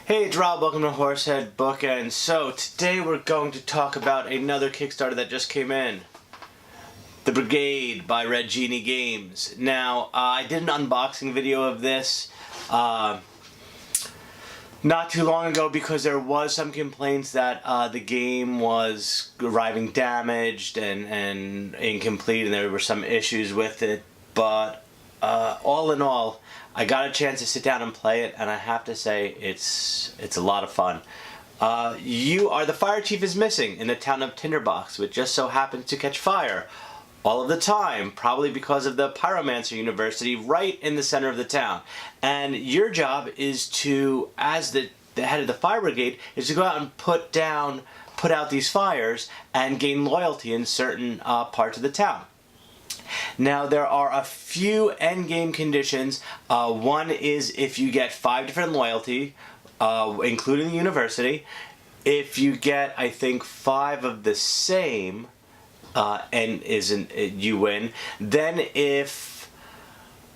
Hey, it's Rob, welcome to Horsehead Bookends. So, today we're going to talk about another Kickstarter that just came in. The Brigade by Genie Games. Now, I did an unboxing video of this not too long ago because there was some complaints that the game was arriving damaged and incomplete, and there were some issues with it. But all in all, I got a chance to sit down and play it, and I have to say it's a lot of fun. The fire chief is missing in the town of Tinderbox, which just so happens to catch fire all of the time, probably because of the Pyromancer University right in the center of the town. And your job is to, as the head of the fire brigade, is to go out and put out these fires and gain loyalty in certain parts of the town. Now, there are a few endgame conditions. One is if you get 5 different loyalty, including the university. If you get, I think, 5 of the same, you win. Then if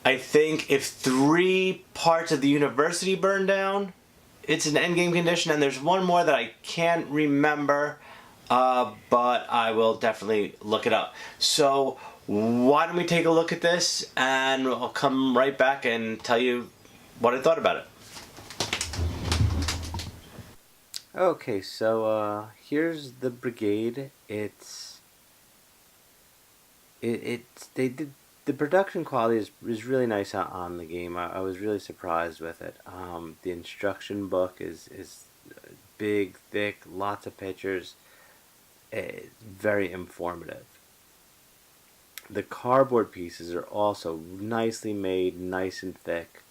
3 parts of the university burn down, it's an endgame condition. And there's one more that I can't remember, but I will definitely look it up. So why don't we take a look at this, and I'll come right back and tell you what I thought about it. Okay, so here's the Brigade. The production quality is really nice on the game. I was really surprised with it. The instruction book is big, thick, lots of pictures. It's very informative. The cardboard pieces are also nicely made, nice and thick.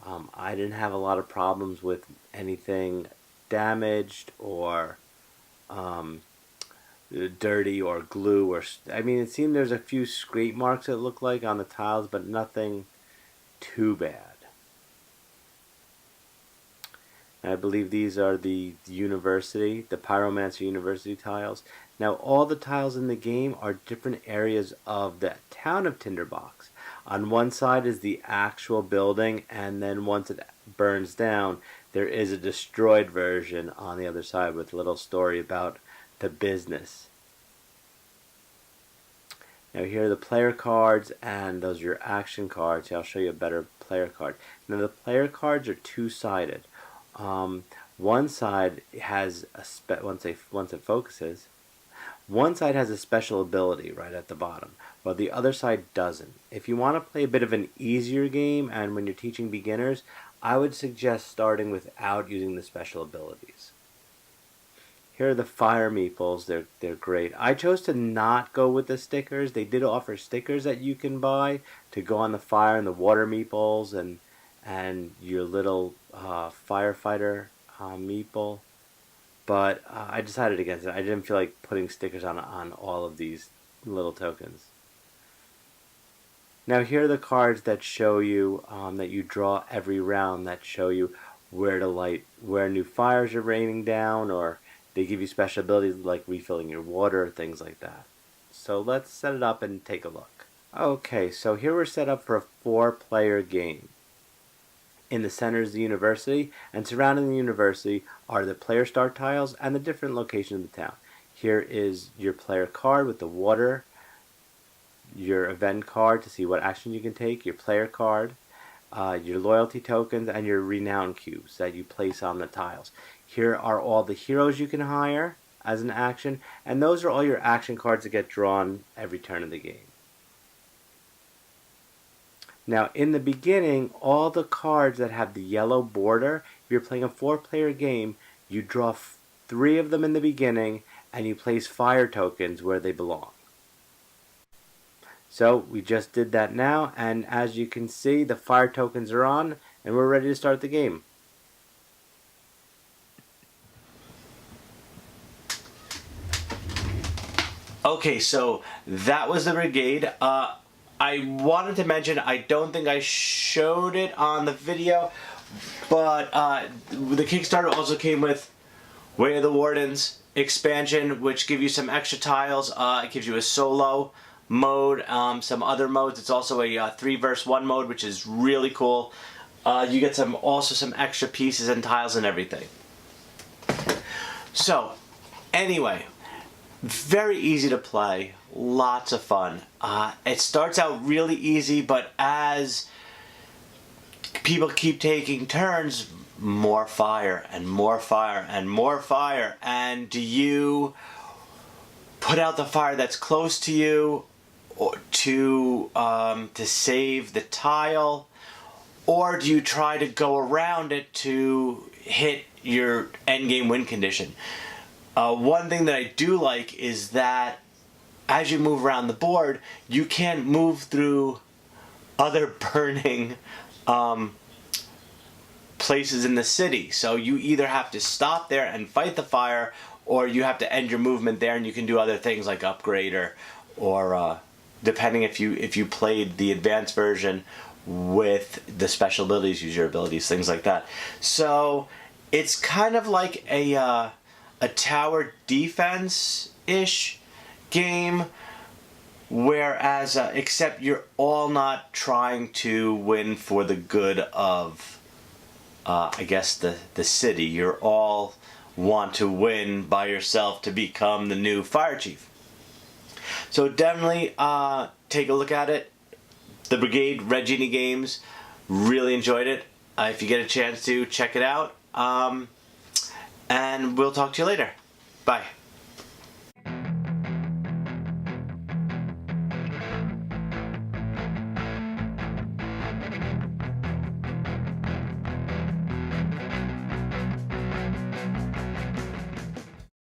I didn't have a lot of problems with anything damaged or dirty or glue. It seemed there's a few scrape marks it looked like on the tiles, but nothing too bad. And I believe these are the Pyromancer University tiles. Now, all the tiles in the game are different areas of the town of Tinderbox. On one side is the actual building, and then once it burns down, there is a destroyed version on the other side with a little story about the business. Now, here are the player cards, and those are your action cards. I'll show you a better player card. Now, the player cards are two-sided. One side has once it focuses, one side has a special ability right at the bottom, while the other side doesn't. If you want to play a bit of an easier game, and when you're teaching beginners, I would suggest starting without using the special abilities. Here are the fire meeples. They're great. I chose to not go with the stickers. They did offer stickers that you can buy to go on the fire, and the water meeples and your little firefighter meeple. But I decided against it. I didn't feel like putting stickers on all of these little tokens. Now, here are the cards that show you that you draw every round, that show you where new fires are raining down, or they give you special abilities like refilling your water, things like that. So let's set it up and take a look. Okay, so here we're set up for a 4-player game. In the center is the university, and surrounding the university are the player start tiles and the different locations of the town. Here is your player card with the water, your event card to see what actions you can take, your player card, your loyalty tokens, and your renown cubes that you place on the tiles. Here are all the heroes you can hire as an action, and those are all your action cards that get drawn every turn of the game. Now, in the beginning, all the cards that have the yellow border, if you're playing a 4-player game, you draw 3 of them in the beginning, and you place fire tokens where they belong. So, we just did that now, and as you can see, the fire tokens are on, and we're ready to start the game. Okay, so that was the Brigade. I wanted to mention, I don't think I showed it on the video, but the Kickstarter also came with Way of the Wardens expansion, which give you some extra tiles. It gives you a solo mode, some other modes. It's also a 3 vs 1 mode, which is really cool. You get also some extra pieces and tiles and everything. So, anyway, very easy to play, lots of fun. It starts out really easy, but as people keep taking turns, more fire and more fire and more fire. And do you put out the fire that's close to you to save the tile, or do you try to go around it to hit your endgame win condition? One thing that I do like is that as you move around the board, you can move through other burning places in the city. So you either have to stop there and fight the fire, or you have to end your movement there, and you can do other things like upgrade or depending if you played the advanced version with the special abilities, use your abilities, things like that. So it's kind of like a tower defense-ish game, whereas except you're all not trying to win for the good of I guess the city. You're all want to win by yourself to become the new fire chief. So definitely take a look at it. The Brigade, Red Genie Games. Really enjoyed it. If you get a chance to, check it out. And we'll talk to you later. Bye.